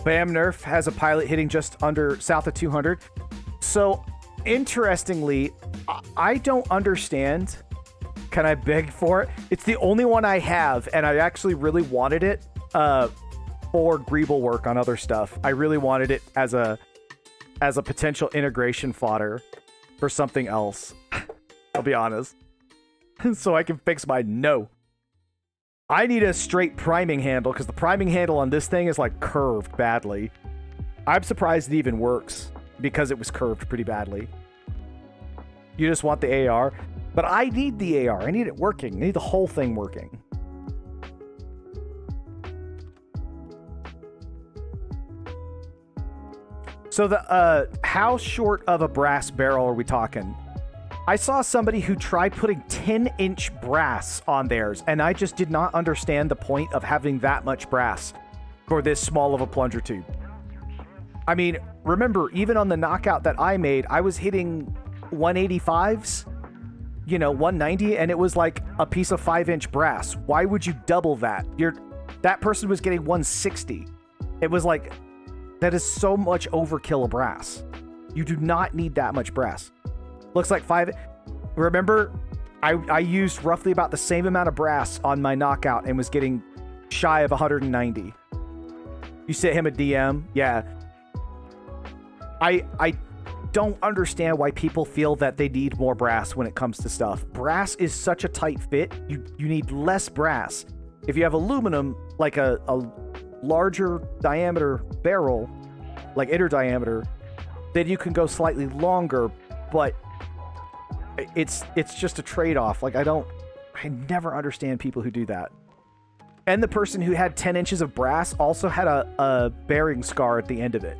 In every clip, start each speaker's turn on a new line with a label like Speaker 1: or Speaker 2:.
Speaker 1: Bam Nerf has a pilot hitting just under south of 200. So, interestingly, I don't understand. Can I beg for it? It's the only one I have, and I actually really wanted it for Greeble work on other stuff. I really wanted it as a potential integration fodder for something else. I'll be honest. So I can fix my no. I need a straight priming handle because the priming handle on this thing is like curved badly. I'm surprised it even works because it was curved pretty badly. You just want the AR, but I need the AR. I need it working. I need the whole thing working. So the how short of a brass barrel are we talking? I saw somebody who tried putting 10-inch brass on theirs, and I just did not understand the point of having that much brass for this small of a plunger tube. I mean, remember, even on the knockout that I made, I was hitting 185s, 190, and it was like a piece of 5-inch brass. Why would you double that? That person was getting 160. It was like, that is so much overkill of brass. You do not need that much brass. Looks like 5. Remember, I used roughly about the same amount of brass on my knockout and was getting shy of 190. You sent him a DM? Yeah. I don't understand why people feel that they need more brass when it comes to stuff. Brass is such a tight fit. You need less brass. If you have aluminum, like a larger diameter barrel, like inner diameter, then you can go slightly longer, but it's just a trade-off. Like, I never understand people who do that. And the person who had 10 inches of brass also had a bearing scar at the end of it.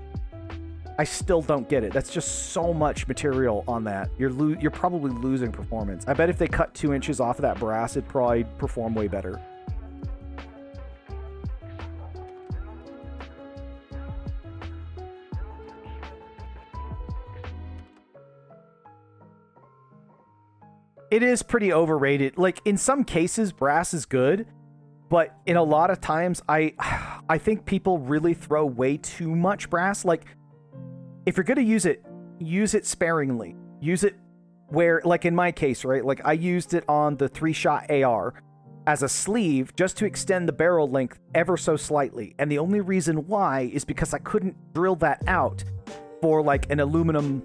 Speaker 1: I still don't get it. That's just so much material on that. You're probably losing performance. I bet if they cut 2 inches off of that brass, it'd probably perform way better. It is pretty overrated. Like, in some cases, brass is good, but in a lot of times, I think people really throw way too much brass. Like, if you're going to use it sparingly. Use it where, like in my case, right? Like, I used it on the 3-shot AR as a sleeve just to extend the barrel length ever so slightly. And the only reason why is because I couldn't drill that out for, like, an aluminum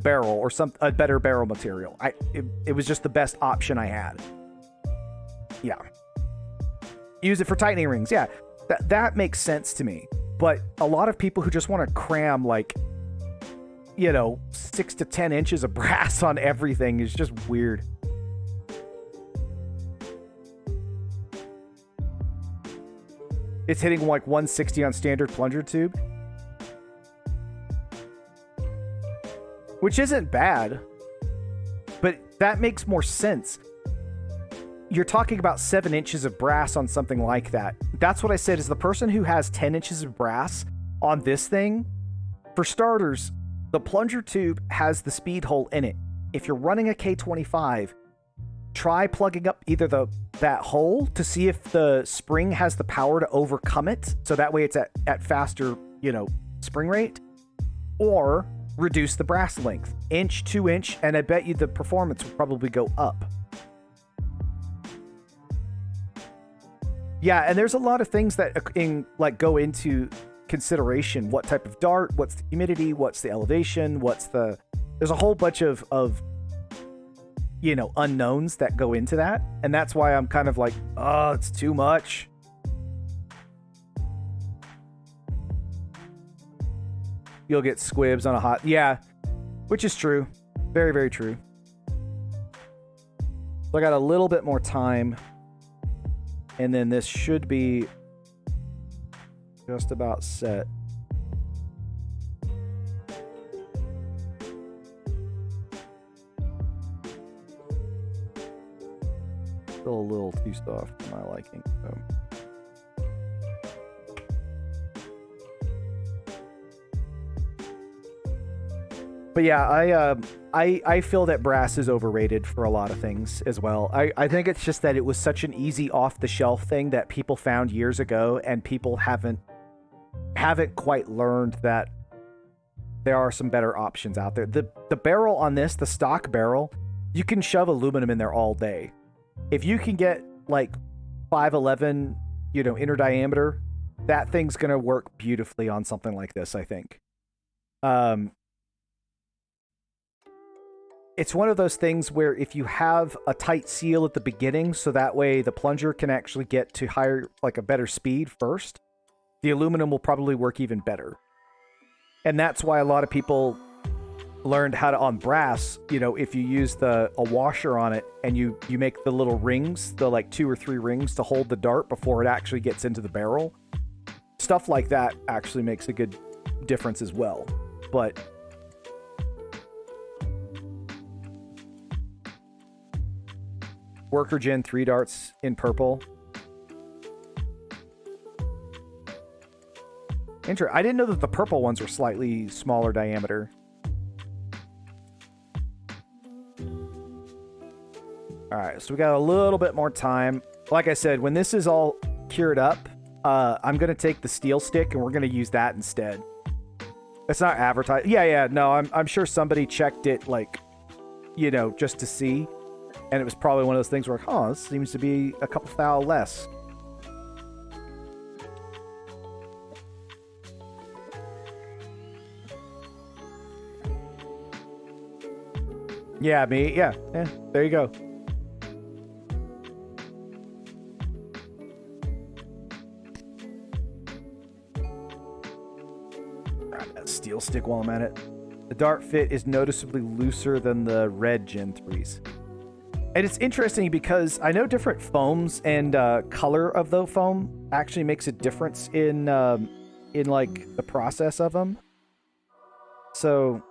Speaker 1: barrel or a better barrel material. It was just the best option I had. Yeah. Use it for tightening rings. Yeah. That makes sense to me. But a lot of people who just want to cram 6 to 10 inches of brass on everything is just weird. It's hitting like 160 on standard plunger tube. Which isn't bad, but that makes more sense. You're talking about 7 inches of brass on something like that. That's what I said, is the person who has 10 inches of brass on this thing, for starters, the plunger tube has the speed hole in it. If you're running a K25, try plugging up either that hole to see if the spring has the power to overcome it, so that way it's at faster, spring rate, or reduce the brass length, 2 inch, and I bet you the performance will probably go up. Yeah, and there's a lot of things that go into consideration. What type of dart, what's the humidity, what's the elevation, there's a whole bunch of unknowns that go into that, and that's why I'm kind of like, oh, it's too much. You'll get squibs on a hot... Yeah, which is true. Very, very true. So I got a little bit more time. And then this should be just about set. Still a little too soft for my liking, so... But yeah, I feel that brass is overrated for a lot of things as well. I think it's just that it was such an easy off-the-shelf thing that people found years ago, and people haven't haven't quite learned that there are some better options out there. The barrel on this, the stock barrel, you can shove aluminum in there all day. If you can get like 511, inner diameter, that thing's going to work beautifully on something like this, I think. It's one of those things where if you have a tight seal at the beginning, so that way the plunger can actually get to higher, like a better speed first, the aluminum will probably work even better. And that's why a lot of people learned how to, on brass, if you use a washer on it and you make the little rings, the like 2 or 3 rings to hold the dart before it actually gets into the barrel. Stuff like that actually makes a good difference as well. But Worker Gen 3 darts in purple. I didn't know that the purple ones were slightly smaller diameter. All right, so we got a little bit more time. Like I said, when this is all cured up, I'm going to take the steel stick and we're going to use that instead. It's not advertised. Yeah, no, I'm sure somebody checked it, like, just to see. And it was probably one of those things where, this seems to be a couple thou less. Yeah, there you go. Grab that steel stick while I'm at it. The dart fit is noticeably looser than the red Gen 3s. And it's interesting because I know different foams and color of the foam actually makes a difference in like the process of them. So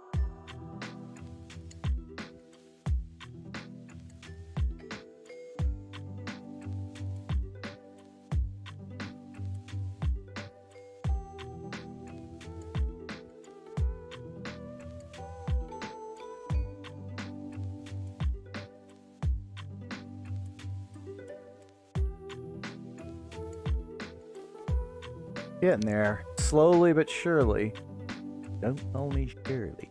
Speaker 1: getting there. Slowly but surely. Don't tell me surely.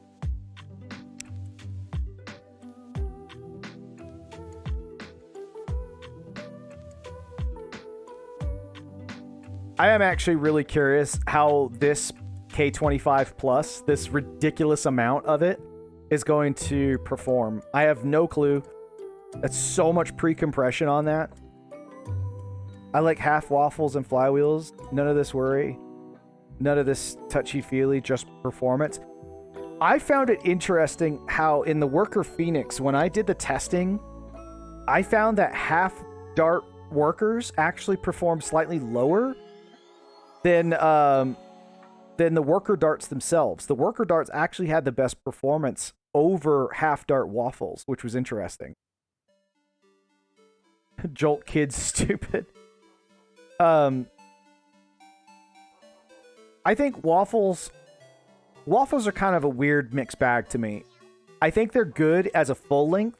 Speaker 1: I am actually really curious how this K25 Plus, this ridiculous amount of it, is going to perform. I have no clue. That's so much pre-compression on that. I like half waffles and flywheels. None of this worry. None of this touchy-feely, just performance. I found it interesting how in the Worker Phoenix, when I did the testing, I found that half dart workers actually performed slightly lower than the worker darts themselves. The worker darts actually had the best performance over half dart waffles, which was interesting. Jolt kids stupid. I think waffles are kind of a weird mixed bag to me. I think they're good as a full length.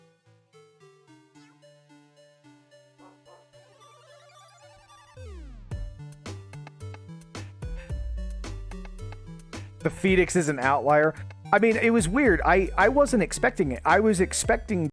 Speaker 1: The Phoenix is an outlier. I mean, it was weird. I wasn't expecting it. I was expecting